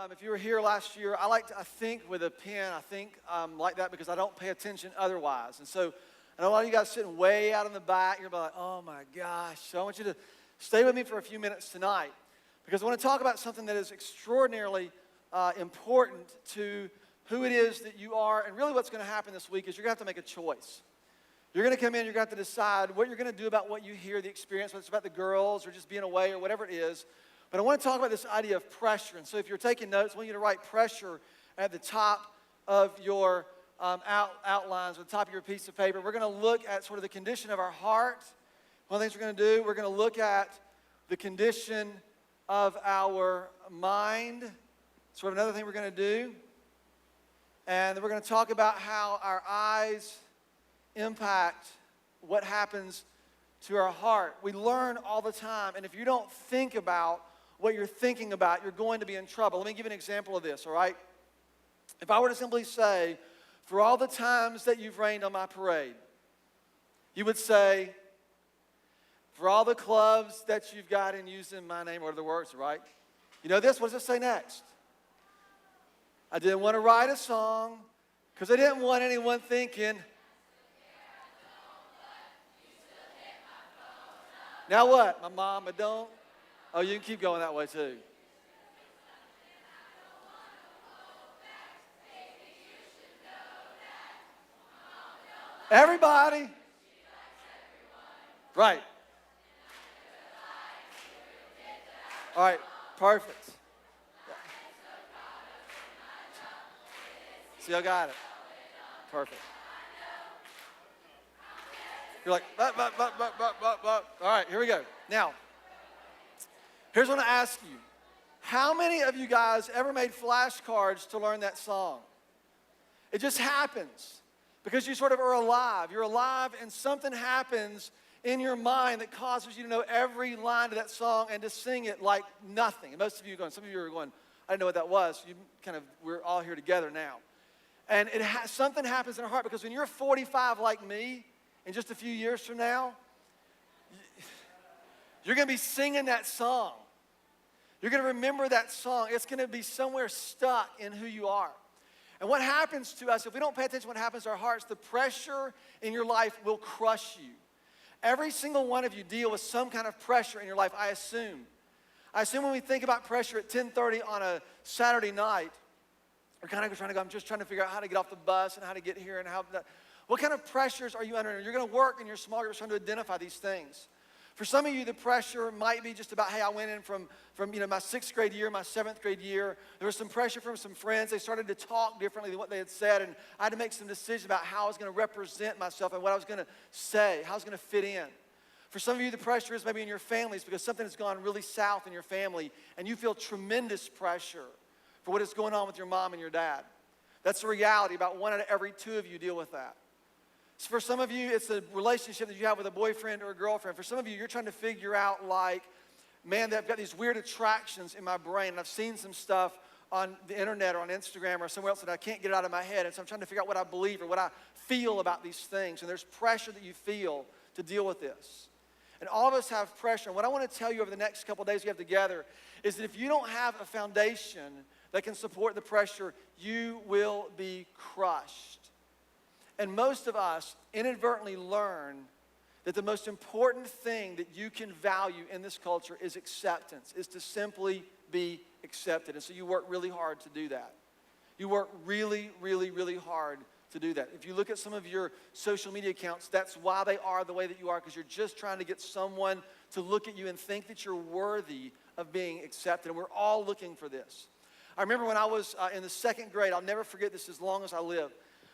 If you were here last year, I think with a pen, I think like that because I don't pay attention otherwise. And so I know a lot of you guys sitting way out in the back. You're like, oh my gosh. So I want you to stay with me for a few minutes tonight because I want to talk about something that is extraordinarily important to who it is that you are. And really what's going to happen this week is you're going to have to make a choice. You're going to come in, you're going to have to decide what you're going to do about what you hear, the experience, whether it's about the girls or just being away or whatever it is. But I want to talk about this idea of pressure. And so if you're taking notes, I want you to write pressure at the top of your outlines, or the top of your piece of paper. We're going to look at sort of the condition of our heart. One of the things we're going to do, we're going to look at the condition of our mind. Sort of another thing we're going to do. And then we're going to talk about how our eyes impact what happens to our heart. We learn all the time, and if you don't think about what you're thinking about, you're going to be in trouble. Let me give you an example of this, all right? If I were to simply say, for all the times that you've rained on my parade, you would say, for all the clubs that you've got in using my name, or the words, right? You know this? What does it say next? I didn't want to write a song because I didn't want anyone thinking, now what? My mama don't. Oh, you can keep going that way too. Everybody. Right. All right, perfect. See, I got it. Perfect. You're like, all right, here we go. Now, here's what I ask you. How many of you guys ever made flashcards to learn that song? It just happens because you sort of are alive. You're alive and something happens in your mind that causes you to know every line of that song and to sing it like nothing. And most of you are going, some of you are going, I didn't know what that was. You kind of, we're all here together now. And something happens in our heart because when you're 45 like me, in just a few years from now, you're going to be singing that song. You're going to remember that song. It's going to be somewhere stuck in who you are. And what happens to us, if we don't pay attention to what happens to our hearts, the pressure in your life will crush you. Every single one of you deal with some kind of pressure in your life, I assume. I assume when we think about pressure at 10:30 on a Saturday night, we're kind of trying to go, I'm just trying to figure out how to get off the bus and how to get here and how that. What kind of pressures are you under? You're going to work in your small groups trying to identify these things. For some of you, the pressure might be just about, hey, I went in from my 6th grade year, my 7th grade year. There was some pressure from some friends. They started to talk differently than what they had said, and I had to make some decisions about how I was going to represent myself and what I was going to say, how I was going to fit in. For some of you, the pressure is maybe in your families because something has gone really south in your family, and you feel tremendous pressure for what is going on with your mom and your dad. That's the reality. About 1 out of every 2 of you deal with that. So for some of you, it's a relationship that you have with a boyfriend or a girlfriend. For some of you, you're trying to figure out like, man, I've got these weird attractions in my brain. And I've seen some stuff on the internet or on Instagram or somewhere else that I can't get it out of my head. And so I'm trying to figure out what I believe or what I feel about these things. And there's pressure that you feel to deal with this. And all of us have pressure. And what I want to tell you over the next couple of days we have together is that if you don't have a foundation that can support the pressure, you will be crushed. And most of us inadvertently learn that the most important thing that you can value in this culture is acceptance, is to simply be accepted. And so you work really hard to do that. You work really, really, really hard to do that. If you look at some of your social media accounts, that's why they are the way that you are, because you're just trying to get someone to look at you and think that you're worthy of being accepted. And we're all looking for this. I remember when I was in the 2nd grade, I'll never forget this as long as I live.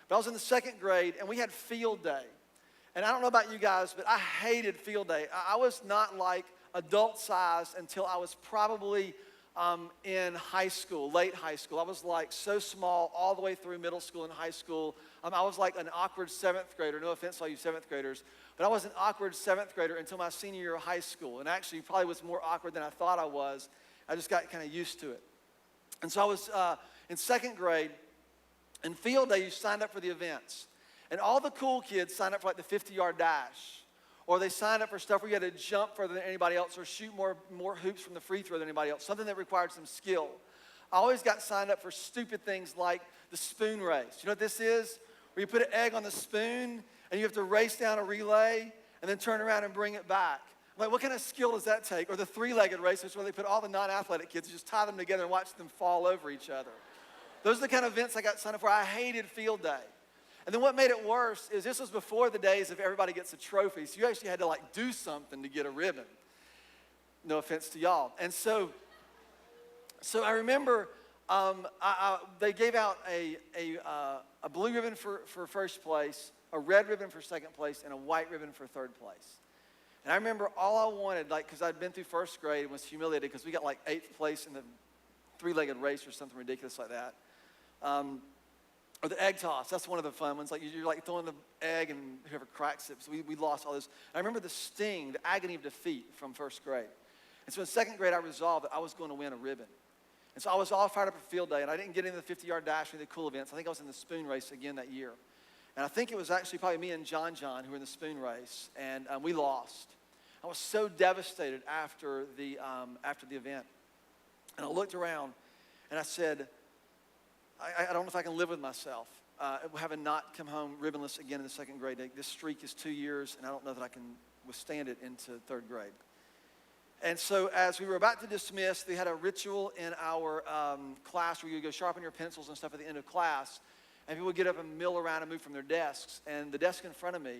But I was in the 2nd grade, and we had field day. And I don't know about you guys, but I hated field day. I was not like adult-sized until I was probably in high school, late high school. I was like so small all the way through middle school and high school. I was like an awkward 7th grader. No offense to all you 7th graders. But I was an awkward 7th grader until my senior year of high school. And actually probably was more awkward than I thought I was. I just got kind of used to it. And so I was in 2nd grade. In field day, you signed up for the events. And all the cool kids signed up for like the 50-yard dash. Or they signed up for stuff where you had to jump further than anybody else or shoot more hoops from the free throw than anybody else. Something that required some skill. I always got signed up for stupid things like the spoon race. You know what this is? Where you put an egg on the spoon and you have to race down a relay and then turn around and bring it back. I'm like, what kind of skill does that take? Or the three-legged race, which is where they put all the non-athletic kids, just tie them together and watch them fall over each other. Those are the kind of events I got signed up for. I hated field day. And then what made it worse is this was before the days of everybody gets a trophy. So you actually had to like do something to get a ribbon. No offense to y'all. And so I remember they gave out a blue ribbon for first place, a red ribbon for second place, and a white ribbon for third place. And I remember all I wanted, like, because I'd been through first grade and was humiliated because we got like 8th place in the three-legged race or something ridiculous like that. Or the egg toss, that's one of the fun ones. Like you're like throwing the egg and whoever cracks it. So we lost all this. I remember the sting, the agony of defeat from first grade. And so in second grade, I resolved that I was going to win a ribbon. And so I was all fired up for field day, and I didn't get into the 50-yard dash or the cool events. I think I was in the spoon race again that year. And I think it was actually probably me and John who were in the spoon race, and we lost. I was so devastated after the event. And I looked around, and I said, I don't know if I can live with myself having not come home ribbonless again in the second grade. This streak is 2 years, and I don't know that I can withstand it into third grade. And so as we were about to dismiss, they had a ritual in our class where you go sharpen your pencils and stuff at the end of class, and people would get up and mill around and move from their desks. And the desk in front of me,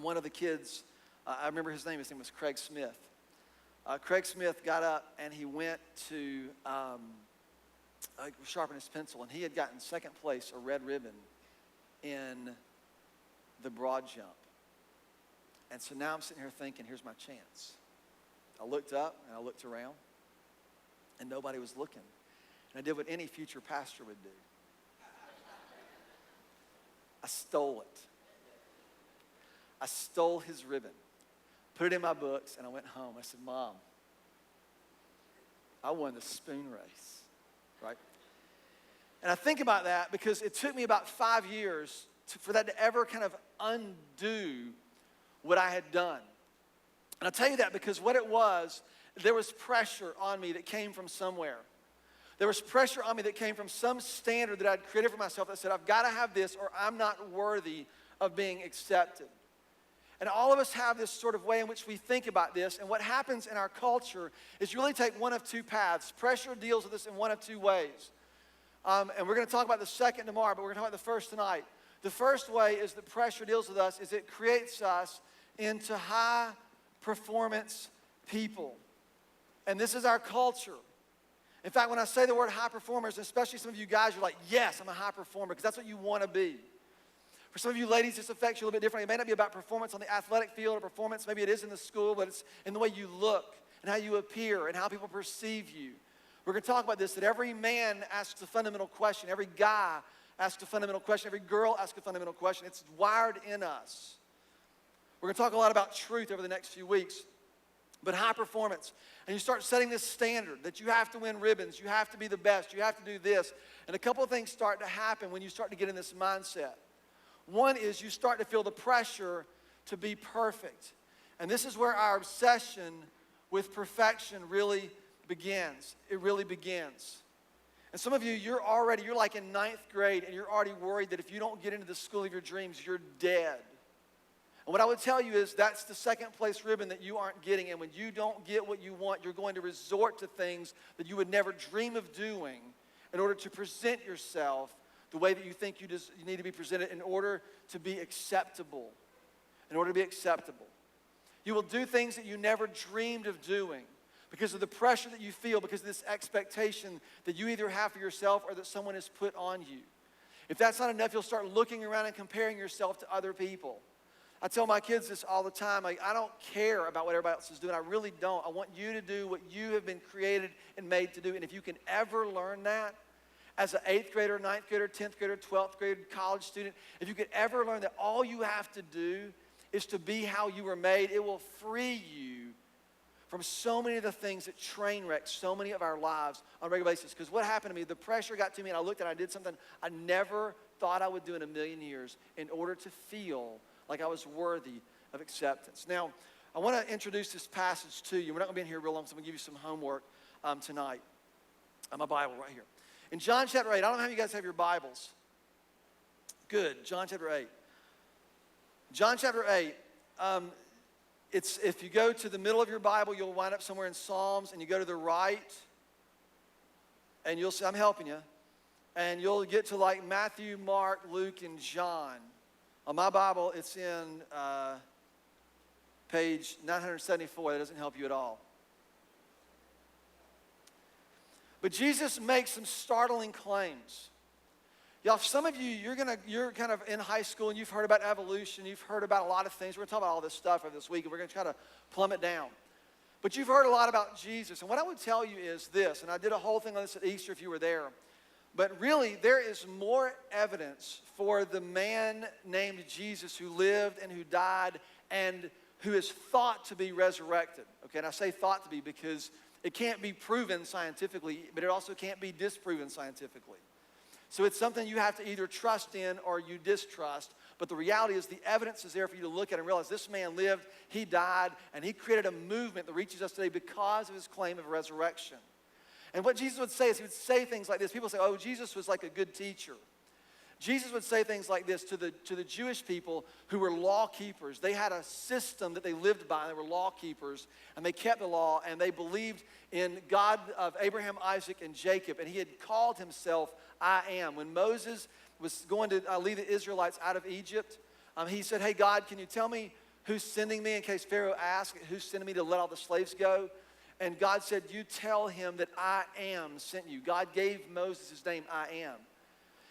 one of the kids, I remember his name was Craig Smith. Craig Smith got up and he went to sharpen his pencil, and he had gotten second place, a red ribbon, in the broad jump. And so now I'm sitting here thinking, here's my chance. I looked up and I looked around, and nobody was looking. And I did what any future pastor would do. I stole it. I stole his ribbon, put it in my books, and I went home. I said, Mom, I won the spoon race, right? And I think about that because it took me about 5 years for that to ever kind of undo what I had done. And I'll tell you that because what it was, there was pressure on me that came from somewhere. There was pressure on me that came from some standard that I'd created for myself that said, I've got to have this or I'm not worthy of being accepted. And all of us have this sort of way in which we think about this. And what happens in our culture is you really take one of two paths. Pressure deals with this in one of two ways. And we're going to talk about the second tomorrow, but we're going to talk about the first tonight. The first way is that pressure deals with us is it creates us into high performance people. And this is our culture. In fact, when I say the word high performers, especially some of you guys, you're like, yes, I'm a high performer, because that's what you want to be. For some of you ladies, this affects you a little bit differently. It may not be about performance on the athletic field or performance, maybe it is in the school, but it's in the way you look and how you appear and how people perceive you. We're going to talk about this, that every man asks a fundamental question. Every guy asks a fundamental question. Every girl asks a fundamental question. It's wired in us. We're going to talk a lot about truth over the next few weeks, but high performance. And you start setting this standard that you have to win ribbons, you have to be the best, you have to do this. And a couple of things start to happen when you start to get in this mindset. One is you start to feel the pressure to be perfect. And this is where our obsession with perfection really begins. It really begins. And some of you, you're like in 9th grade, and you're already worried that if you don't get into the school of your dreams, you're dead. And what I would tell you is that's the second place ribbon that you aren't getting. And when you don't get what you want, you're going to resort to things that you would never dream of doing in order to present yourself the way that you think you need to be presented in order to be acceptable. In order to be acceptable. You will do things that you never dreamed of doing because of the pressure that you feel, because of this expectation that you either have for yourself or that someone has put on you. If that's not enough, you'll start looking around and comparing yourself to other people. I tell my kids this all the time. Like, I don't care about what everybody else is doing. I really don't. I want you to do what you have been created and made to do. And if you can ever learn that as an 8th grader, 9th grader, 10th grader, 12th grader, college student, if you could ever learn that all you have to do is to be how you were made, it will free you from so many of the things that train wreck so many of our lives on a regular basis. Because what happened to me, the pressure got to me, and I looked and I did something I never thought I would do in a million years in order to feel like I was worthy of acceptance. Now, I want to introduce this passage to you. We're not going to be in here real long, so I'm going to give you some homework tonight. My Bible right here. In John chapter 8, I don't know how you guys have your Bibles. Good, John chapter 8. John chapter 8, it's if you go to the middle of your Bible, you'll wind up somewhere in Psalms, and you go to the right, and you'll see, I'm helping you, and you'll get to like Matthew, Mark, Luke, and John. On my Bible, it's in page 974. That doesn't help you at all. But Jesus makes some startling claims. Y'all, some of you, you're kind of in high school and you've heard about evolution. You've heard about a lot of things. We're going to talk about all this stuff over this week, and we're going to try to plumb it down. But you've heard a lot about Jesus. And what I would tell you is this, and I did a whole thing on this at Easter if you were there. But really, there is more evidence for the man named Jesus who lived and who died and who is thought to be resurrected. Okay, and I say thought to be because it can't be proven scientifically, but it also can't be disproven scientifically. So it's something you have to either trust in or you distrust. But the reality is the evidence is there for you to look at and realize this man lived, he died, and he created a movement that reaches us today because of his claim of resurrection. And what Jesus would say is he would say things like this. People say, oh, Jesus was like a good teacher. Jesus would say things like this to the Jewish people who were law keepers. They had a system that they lived by, and they were law keepers, and they kept the law, and they believed in God of Abraham, Isaac, and Jacob, and he had called himself I am. When Moses was going to lead the Israelites out of Egypt, he said, hey, God, can you tell me who's sending me in case Pharaoh asks who's sending me to let all the slaves go? And God said, you tell him that I am sent you. God gave Moses his name, I am.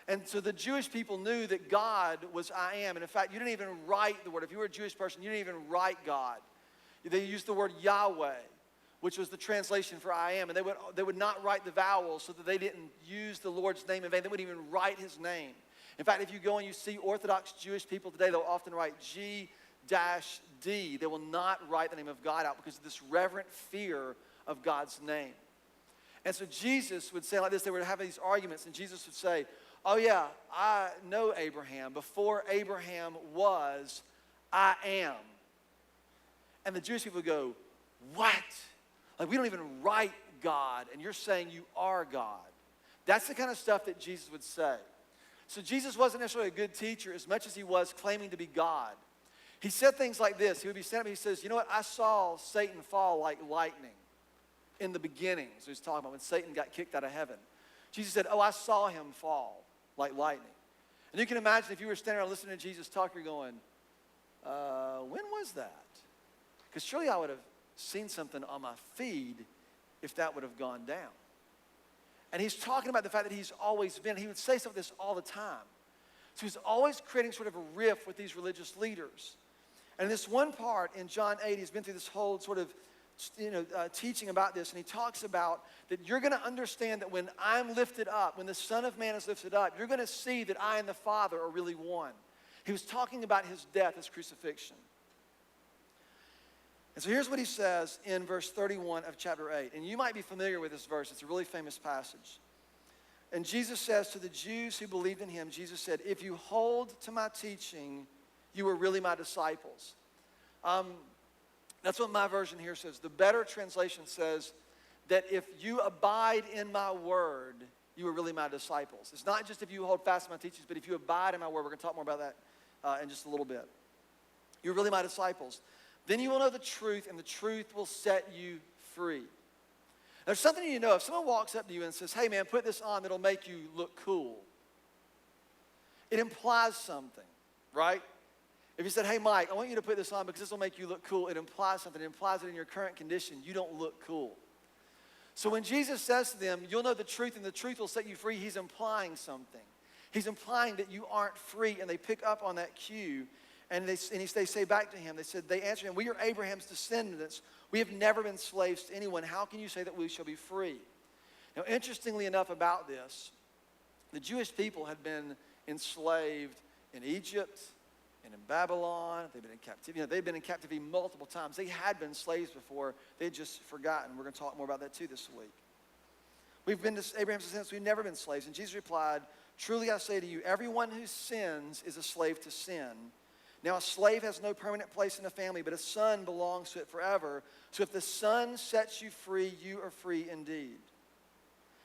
And so the Jewish people knew that God was I am. And in fact, you didn't even write the word. If you were a Jewish person, you didn't even write God. They used the word Yahweh, which was the translation for I am. And they would not write the vowels so that they didn't use the Lord's name in vain. They wouldn't even write his name. In fact, if you go and you see Orthodox Jewish people today, they'll often write G-D. They will not write the name of God out because of this reverent fear of God's name. And so Jesus would say like this. They would have these arguments, and Jesus would say, oh yeah, I know Abraham. Before Abraham was, I am. And the Jewish people would go, what? Like we don't even write God, and you're saying you are God. That's the kind of stuff that Jesus would say. So Jesus wasn't necessarily a good teacher as much as he was claiming to be God. He said things like this. He would be standing up, he says, you know what? I saw Satan fall like lightning in the beginning. So he's talking about when Satan got kicked out of heaven. Jesus said, oh, I saw him fall like lightning. And you can imagine if you were standing around listening to Jesus talk, you're going, when was that? Because surely I would have seen something on my feed if that would have gone down. And he's talking about the fact that he's always been. He would say something like this all the time. So he's always creating sort of a rift with these religious leaders. And in this one part in John 8, he's been through this whole sort of teaching about this, and he talks about that you're going to understand that when I'm lifted up, when the Son of Man is lifted up, you're going to see that I and the Father are really one. He was talking about his death, his crucifixion. And so here's what he says in verse 31 of chapter 8. And you might be familiar with this verse. It's a really famous passage. And Jesus says to the Jews who believed in him, Jesus said, if you hold to my teaching, you are really my disciples. That's what my version here says. The better translation says that if you abide in my word, you are really my disciples. It's not just if you hold fast to my teachings, but if you abide in my word. We're going to talk more about that in just a little bit. You're really my disciples. Then you will know the truth, and the truth will set you free. There's something you know. If someone walks up to you and says, hey man, put this on that'll make you look cool, it implies something, right? If you said, hey Mike, I want you to put this on because this will make you look cool, it implies something. It implies that in your current condition, you don't look cool. So when Jesus says to them, you'll know the truth and the truth will set you free, he's implying something. He's implying that you aren't free, and they pick up on that cue. And they say back to him, they answered him, we are Abraham's descendants. We have never been slaves to anyone. How can you say that we shall be free? Now, interestingly enough about this, the Jewish people had been enslaved in Egypt and in Babylon. They've been in captivity. They've been in captivity multiple times. They had been slaves before. They had just forgotten. We're going to talk more about that too this week. We've been Abraham's descendants. We've never been slaves. And Jesus replied, truly I say to you, everyone who sins is a slave to sin. Now, a slave has no permanent place in a family, but a son belongs to it forever. So if the son sets you free, you are free indeed.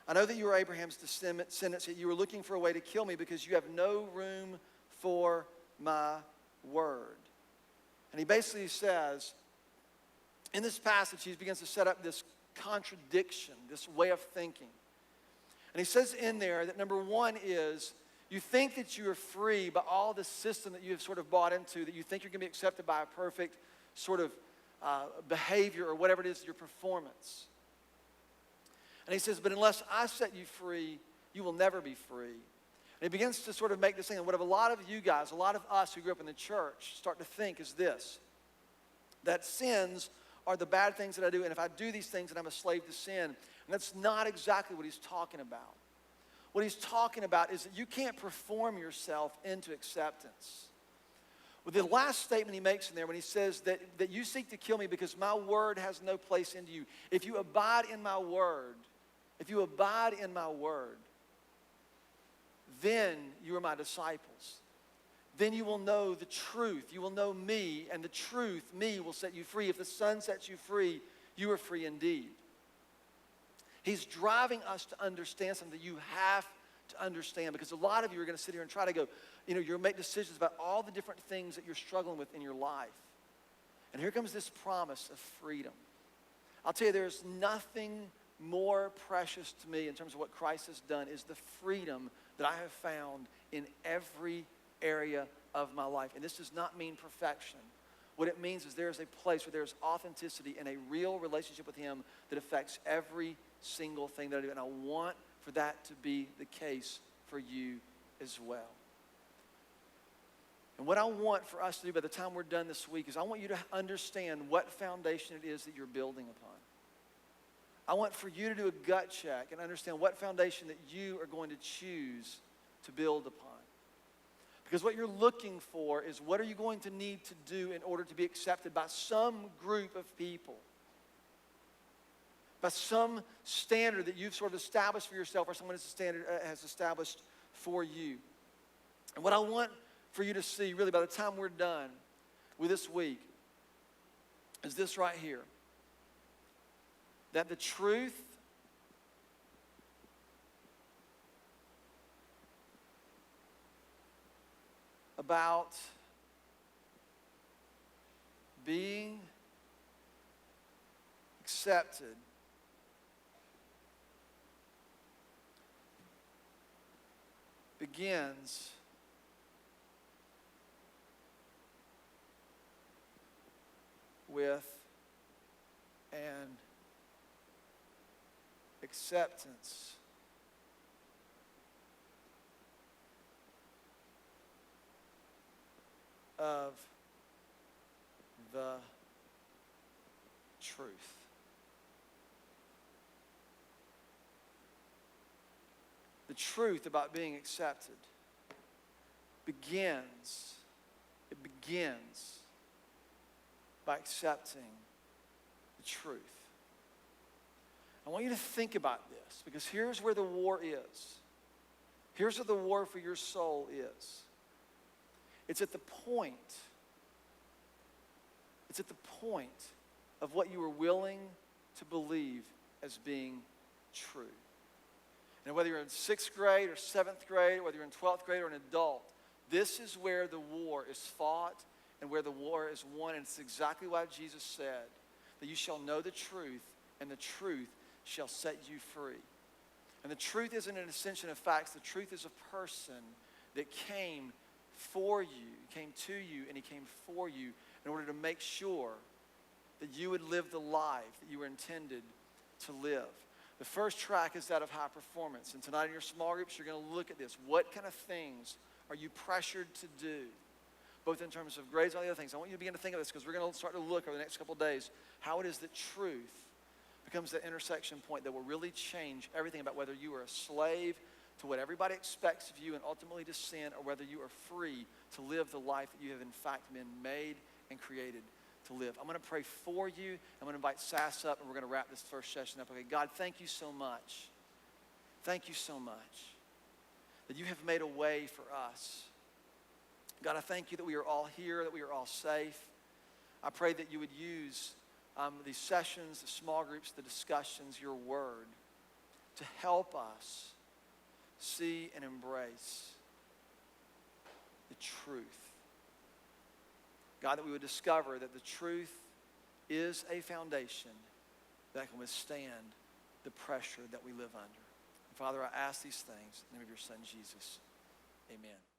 I know that you are Abraham's descendants, yet you are looking for a way to kill me because you have no room for my word. And he basically says, in this passage, he begins to set up this contradiction, this way of thinking. And he says in there that number one is, you think that you are free by all the system that you have sort of bought into, that you think you're going to be accepted by a perfect sort of behavior or whatever it is, your performance. And he says, but unless I set you free, you will never be free. And he begins to sort of make this thing, and what a lot of you guys, a lot of us who grew up in the church start to think is this, that sins are the bad things that I do, and if I do these things, then I'm a slave to sin. And that's not exactly what he's talking about. What he's talking about is that you can't perform yourself into acceptance. Well, the last statement he makes in there when he says that you seek to kill me because my word has no place into you. If you abide in my word, then you are my disciples. Then you will know the truth. You will know me, and the truth, me, will set you free. If the Son sets you free, you are free indeed. He's driving us to understand something that you have to understand, because a lot of you are going to sit here and try to go, you're going to make decisions about all the different things that you're struggling with in your life. And here comes this promise of freedom. I'll tell you, there's nothing more precious to me in terms of what Christ has done is the freedom that I have found in every area of my life. And this does not mean perfection. What it means is there is a place where there is authenticity and a real relationship with him that affects every single thing that I do. And I want for that to be the case for you as well. And what I want for us to do by the time we're done this week is I want you to understand what foundation it is that you're building upon. I want for you to do a gut check and understand what foundation that you are going to choose to build upon. Because what you're looking for is what are you going to need to do in order to be accepted by some group of people, by some standard that you've sort of established for yourself or someone has established for you. And what I want for you to see really by the time we're done with this week is this right here. That the truth about being accepted begins with an acceptance of the truth. The truth about being accepted begins by accepting the truth. I want you to think about this, because here's where the war is. Here's where the war for your soul is. It's at the point of what you are willing to believe as being true. And whether you're in 6th grade or 7th grade, whether you're in 12th grade or an adult, this is where the war is fought and where the war is won. And it's exactly why Jesus said that you shall know the truth, and the truth shall set you free. And the truth isn't an ascension of facts. The truth is a person that came for you, came to you, and he came for you in order to make sure that you would live the life that you were intended to live. The first track is that of high performance. And tonight in your small groups, you're going to look at this. What kind of things are you pressured to do, both in terms of grades and all the other things? I want you to begin to think of this, because we're going to start to look over the next couple of days how it is that truth becomes the intersection point that will really change everything about whether you are a slave to what everybody expects of you and ultimately to sin, or whether you are free to live the life that you have in fact been made and created to live. I'm going to pray for you. I'm going to invite Sass up, and we're going to wrap this first session up. Okay, God, thank you so much. Thank you so much that you have made a way for us. God, I thank you that we are all here, that we are all safe. I pray that you would use these sessions, the small groups, the discussions, your word, to help us see and embrace the truth. God, that we would discover that the truth is a foundation that can withstand the pressure that we live under. And Father, I ask these things in the name of your Son, Jesus. Amen.